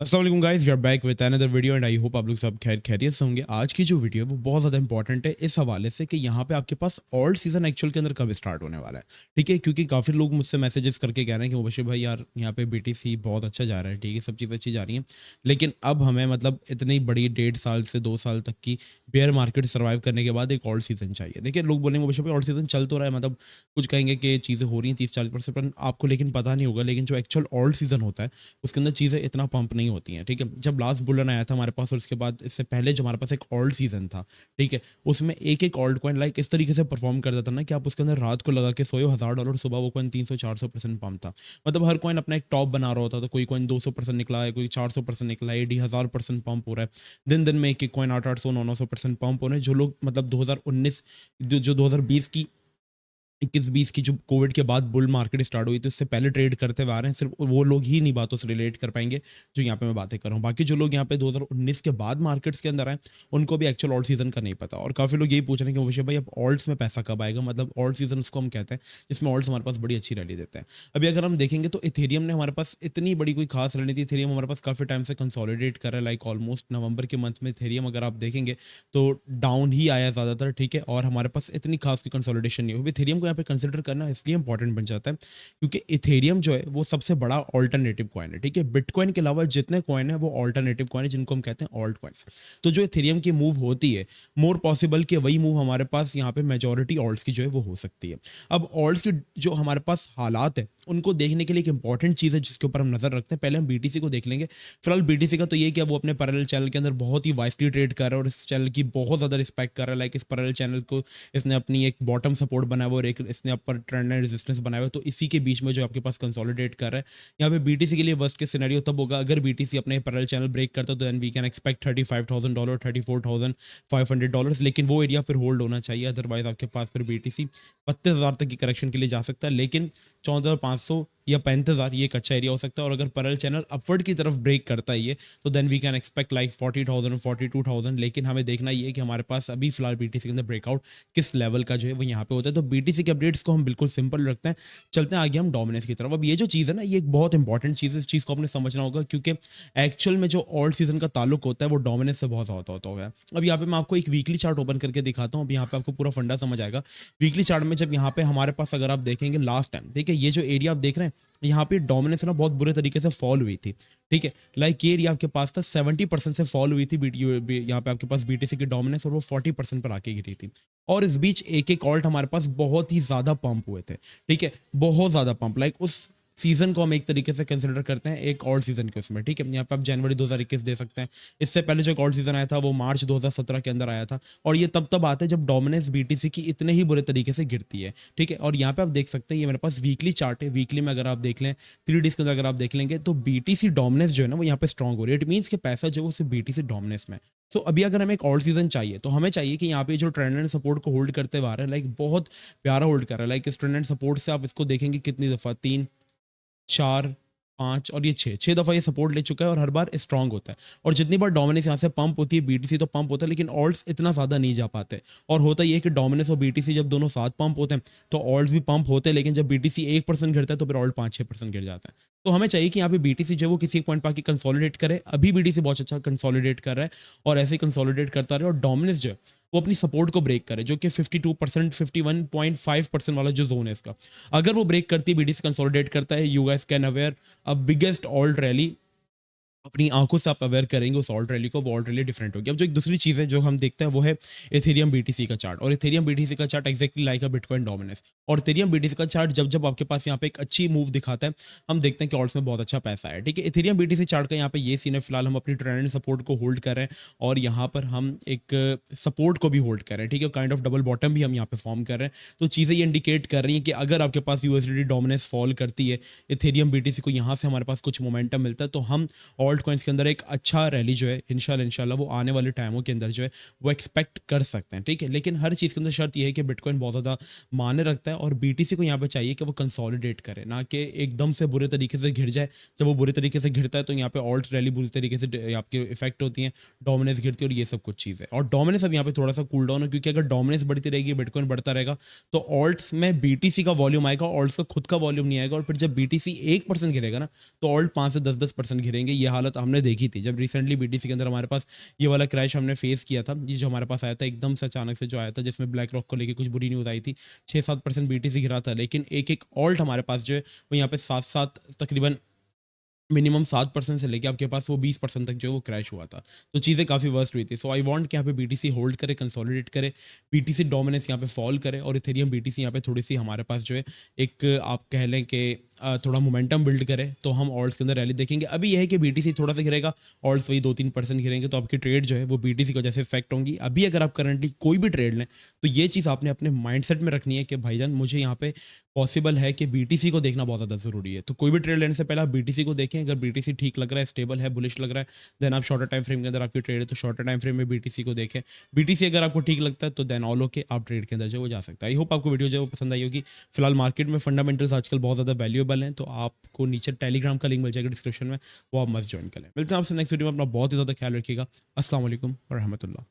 अस्सलाम वालेकुम guys, we are back with another video and I hope आप लोग सब खैरियत से होंगे। आज की जो वीडियो है वो बहुत ज़्यादा इंपॉर्टेंट है इस हवाले से कि यहाँ पे आपके पास ऑल्ट सीजन एक्चुअल के अंदर कब स्टार्ट होने वाला है। ठीक है, क्योंकि काफ़ी लोग मुझसे मैसेजेस करके कह रहे हैं कि मुबशिर भाई यार यहाँ पे बीटीसी बहुत अच्छा जा रहा है, ठीक है, सब चीज़ें अच्छी जा रही हैं, लेकिन अब हमें मतलब इतनी बड़ी 1.5 साल से 2 साल तक की बेयर मार्केट सर्वाइव करने के बाद एक ऑल्ट सीजन चाहिए। देखिए, लोग बोलेंगे मुबशिर भाई ऑल्ट सीजन चल तो रहा है, मतलब कुछ कहेंगे कि चीज़ें हो रही हैं 30-40%, आपको लेकिन पता नहीं होगा, लेकिन जो एक्चुअल ऑल्ट सीजन होता है उसके अंदर चीज़ें इतना पंप नहीं होती हैं। ठीक है, जब लास्ट बुल रन आया था हमारे पास और उसके बाद इससे पहले जो हमारे पास एक ओल्ड सीजन था, ठीक है, उसमें एक-एक ओल्ड कॉइन लाइक इस तरीके से परफॉर्म करता था ना कि आप उसके अंदर रात को लगा के सोए हो $1000, सुबह वो कॉइन 300-400% पंप था। मतलब हर कॉइन अपना एक टॉप बना रहा होता था, कोई कॉइन 200% निकला है, कोई 400% निकला है, एडी 1000% पंप हो रहा है। दिन-दिन में एक-एक कॉइन 800-800, 900% पंप हो रहे हैं। जो लोग मतलब 2019 जो 2020 की 21-20 की जो कोविड के बाद बुल मार्केट स्टार्ट हुई, तो इससे पहले ट्रेड करते हुए आ रहे हैं, सिर्फ वो लोग ही इन्हीं बातों से रिलेट कर पाएंगे जो यहाँ पे मैं बातें कर रहा हूँ। बाकी जो लोग यहाँ पे 2019 के बाद मार्केट्स के अंदर आए, उनको भी एक्चुअल ऑल्ट सीजन का नहीं पता, और काफ़ी लोग यही पूछ रहे हैं कि मुझे भाई अब ऑल्ट्स में पैसा कब आएगा। मतलब ऑल्ट सीजन उसको हम कहते हैं जिसमें ऑल्ट्स हमारे पास बड़ी अच्छी रैली देते हैं। अभी अगर हम देखेंगे तो इथेरियम ने हमारे पास इतनी बड़ी कोई खास रैली थी। इथेरियम हमारे पास काफ़ी टाइम से कंसोलिडेट कर रहा है, लाइक ऑलमोस्ट नवंबर के मंथ में इथेरियम अगर आप देखेंगे तो डाउन ही आया ज़्यादातर, ठीक है, और हमारे पास इतनी खास कोई कंसोलिडेशन नहीं हुई। इथेरियम को यहाँ पे कंसिडर करना इसलिए इंपॉर्टेंट बन जाता है क्योंकि इथेरियम जो है वो सबसे बड़ा ऑल्टरनेटिव कॉइन है। ठीक है, बिटकॉइन के अलावा जितने कॉइन है वो ऑल्टरनेटिव कॉइन है, जिनको हम कहते हैं ऑल्ट कॉइन्स। तो जो इथेरियम की मूव होती है, मोर पॉसिबल कि वही मूव हमारे पास यहाँ पे मेजोरिटी ऑल्ट्स की जो है वो हो सकती है। अब ऑल्ट्स की जो हमारे पास हालात है उनको देखने के लिए एक इंपॉर्टेंट चीज़ है जिसके ऊपर हम नजर रखते हैं। पहले हम बीटीसी को देख लेंगे। फिलहाल बीटीसी का तो ये कि वो अपने पैरेलल चैनल के अंदर बहुत ही वाइसली ट्रेड कर रहा है और इस चैनल की बहुत ज़्यादा रिस्पेक्ट कर रहा है। लाइक इस पैरेलल चैनल को इसने अपनी एक बॉटम सपोर्ट बनाया हुआ और एक इसने अपर ट्रेंड एंड रेजिस्टेंस बनाया हुआ है, तो इसी के बीच में जो आपके पास कंसोलिडेट कर रहा है। यहाँ पे बीटीसी के लिए वर्स्ट के सिनेरियो तब होगा अगर बीटीसी अपने पैरेलल चैनल ब्रेक करता है, तो देन वी कैन एक्सपेक्ट $35,000, $34,500, लेकिन वो एरिया फिर होल्ड होना चाहिए। अदरवाइज आपके पास फिर बीटीसी 32,000 तक की करेक्शन के लिए जा सकता है, लेकिन 14,500 या 35,000 ये एक अच्छा एरिया हो सकता है। और अगर पैरेलल चैनल अपवर्ड की तरफ ब्रेक करता है ये, तो then we can expect like 40,000 42,000, लेकिन हमें देखना ये है कि हमारे पास अभी फिलहाल बीटीसी के अंदर ब्रेकआउट किस लेवल का जो है वो यहाँ पे होता है। तो बीटीसी के अपडेट्स को हम बिल्कुल सिंपल रखते हैं, चलते हैं आगे हम डोमिनेंस की तरफ। अब ये जो चीज़ है ना, ये एक बहुत इंपॉर्टेंट चीज़ है, इस चीज़ को आपने समझना होगा क्योंकि एक्चुअल में जो ऑल्ट सीजन का ताल्लुक होता है वो डोमिनेंस से बहुत ज़्यादा होता है। अब यहाँ पे मैं आपको एक वीकली चार्ट ओपन करके दिखाता हूँ, अब यहाँ पे आपको पूरा फंडा समझ आएगा। वीकली चार्ट में जब यहाँ पे हमारे पास अगर आप देखेंगे लास्ट टाइम, ठीक है, ये जो एरिया आप देख रहे हैं यहाँ पे डोमिनेंस ना बहुत बुरे तरीके से फॉल हुई थी। ठीक है, लाइक ये एरिया आपके पास था 70% से फॉल हुई थी यहाँ पे आपके पास बीटीसी की डोमिनेंस, और वो 40% पर आके गिरी थी। और इस बीच एक एक ऑल्ट हमारे पास बहुत ही ज्यादा पंप हुए थे। ठीक है, बहुत ज्यादा पंप, लाइक उस सीजन को हम एक तरीके से कंसिडर करते हैं एक ऑल्ट सीजन के उसमें। ठीक है, यहाँ पे आप जनवरी 2021 दे सकते हैं। इससे पहले जो एक ऑल्ट सीजन आया था वो मार्च 2017 के अंदर आया था, और ये तब आता है जब डोमिनेंस बीटीसी की इतने ही बुरे तरीके से गिरती है। ठीक है, और यहाँ पे आप देख सकते हैं ये मेरे पास वीकली चार्ट है। वीकली में अगर आप देख लें 3 डेज के अंदर अगर आप देख लेंगे तो बीटीसी डोमिनेंस जो है ना वो यहाँ पे स्ट्रॉन्ग हो रही है। इट मीन्स कि पैसा जो है वो सिर्फ बीटीसी डोमिनेंस में। सो अभी अगर हमें एक ऑल्ट सीजन चाहिए तो हमें चाहिए कि यहाँ पे जो ट्रेंड एंड सपोर्ट को होल्ड करते हुए आ रहा है, लाइक बहुत प्यारा होल्ड कर रहा है। लाइक इस ट्रेंड एंड सपोर्ट से आप इसको देखेंगे कितनी दफा, 3, 4, 5 और ये 6 दफ़ा ये सपोर्ट ले चुका है और हर बार स्ट्रांग होता है। और जितनी बार डोमिनेंस यहाँ से पंप होती है, बीटीसी तो पंप होता है, लेकिन ऑल्ट्स इतना ज़्यादा नहीं जा पाते। और होता ये है कि डोमिनेंस और बीटीसी जब दोनों साथ पंप होते हैं तो ऑल्ट्स भी पंप होते हैं, लेकिन जब बीटीसी 1% गिरता है तो फिर ऑल्ट 5-6% गिर जाता है। तो हमें चाहिए कि यहाँ पे बीटीसी जो है वो किसी एक पॉइंट पर आके कंसोलिडेट करे। अभी बीटीसी बहुत अच्छा कंसोलिडेट कर रहा है और ऐसे ही कंसोलिडेट करता रहे, और डोमिनेंस जो है वो अपनी सपोर्ट को ब्रेक करे, जो कि 52% 51.5% वाला जो जोन है इसका। अगर वो ब्रेक करती है, बीटीसी कंसोलिडेट करता है, you guys can aware a biggest alt rally. अपनी आंखों से आप अवेयर करेंगे उस ऑल्ट रैली को, वो ऑल्ट रैली डिफरेंट होगी। अब जो एक दूसरी चीज़ है जो हम देखते हैं वो है इथेरियम बीटीसी का चार्ट। और इथेरियम बीटीसी का चार्ट एक्जैक्टली लाइक अ बिटकॉइन डोमिनेंस। और इथेरियम बीटीसी का चार्ट जब जब आपके पास यहाँ पे एक अच्छी मूव दिखाता है, हम देखते हैं कि ऑल्ट्स में बहुत अच्छा पैसा है। ठीक है, इथेरियम बीटीसी चार्ट का यहाँ पे ये सीन है, फिलहाल हम अपनी ट्रेंड सपोर्ट को होल्ड कर रहे हैं और यहाँ पर हम एक सपोर्ट को भी होल्ड कर रहे हैं। ठीक है, काइंड ऑफ डबल बॉटम भी हम यहाँ पे फॉर्म कर रहे हैं। तो चीज़ें ये इंडिकेट कर रही हैं कि अगर आपके पास यूएसडीटी डोमिनेंस फॉल करती है, इथेरियम बीटीसी को यहाँ से हमारे पास कुछ मोमेंटम मिलता है, तो हम ऑल्ट कॉइन्स के अंदर एक अच्छा रैली जो है इंशाल्लाह वो आने वाले टाइमों के अंदर जो है वो एक्सपेक्ट कर सकते हैं। ठीक है, लेकिन हर चीज़ के अंदर शर्त यह है कि बिटकॉइन बहुत ज़्यादा माने रखता है और बीटीसी को यहाँ पे चाहिए कि वो कंसोलिडेट करे, ना कि एकदम से बुरे तरीके से घिर जाए। जब वो बुरे तरीके से घिरता है तो यहाँ पे ऑल्ट रैली बुरी तरीके से आपके इफेक्ट होती है, डोमिनेंस गिरती है और ये सब कुछ चीज़ है। और डोमिनेंस अब यहाँ पे थोड़ा सा कूल डाउन है, क्योंकि अगर डोमिनेंस बढ़ती रहेगी, बिटकॉइन बढ़ता रहेगा, तो ऑल्ट्स में बीटीसी का वॉल्यूम आएगा, ऑल्ट्स का खुद का वॉल्यूम नहीं आएगा। और फिर जब बीटीसी 1% गिरेगा ना, तो ऑल्ट 5 से 10% गिरेंगे। ये हालत हमने देखी थी जब रिसेंटली बीटीसी के अंदर हमारे पास ये वाला क्रैश हमने फेस किया था। ये जो हमारे पास आया था एकदम से अचानक से जो आया था, जिसमें ब्लैक रॉक को लेके कुछ बुरी न्यूज़ आई थी, 6-7% बीटीसी गिरा था, लेकिन एक-एक ऑल्ट हमारे पास जो है वो यहाँ पे 7-7 तकरीबन मिनिमम 7% से लेके आपके पास वो 20% तक जो है वो क्रैश हुआ था। तो चीज़ें काफ़ी वर्स्ट हुई थी। सो आई वांट कि यहाँ पे बीटीसी होल्ड करे, कंसोलिडेट करे, बीटीसी डोमिनेंस यहाँ पे फॉल करे और इथेरियम बीटीसी यहाँ पे थोड़ी-सी हमारे पास जो है एक आप कह लें कि थोड़ा मोमेंटम बिल्ड करे, तो हम ऑल्ट्स के अंदर रैली देखेंगे। अभी ये है कि बीटीसी थोड़ा-सा गिरेगा, ऑल्ट्स वही 2-3% गिरेंगे, तो आपकी ट्रेड जो है वो बीटीसी की वजह से इफेक्ट होंगी। अभी अगर आप करंटली कोई भी ट्रेड लें, तो ये चीज़ आपने अपने माइंडसेट में रखनी है कि भाईजान मुझे यहाँ पे पॉसिबल है कि बीटीसी को देखना बहुत ज़्यादा ज़रूरी है। तो कोई भी ट्रेड लेने से पहले आप बीटीसी को देखें, अगर बीटीसी ठीक लग रहा है, स्टेबल है, बुलिश लग रहा है, देन आप शॉर्टर टाइम फ्रेम के अंदर आपकी ट्रेड है तो शॉर्टर टाइम फ्रेम में बीटीसी को देखें। बीटीसी अगर आपको ठीक लगता है तो देन ऑल ओके, आप ट्रेड के अंदर जो है वो जा सकता है। आई होप आपको वीडियो जो है वो पसंद आई होगी। फिलहाल मार्केट में फंडामेंटल्स आजकल बहुत ज़्यादा वैल्यूएबल हैं, तो आपको नीचे टेलीग्राम का लिंक मिल जाएगा डिस्क्रिप्शन में, वो आप मस्ट ज्वाइन करें। मिलते हैं आपसे नेक्स्ट वीडियो में, अपना बहुत ही ज़्यादा ख्याल रखिएगा। अस्सलाम वालेकुम व रहमतुल्लाह।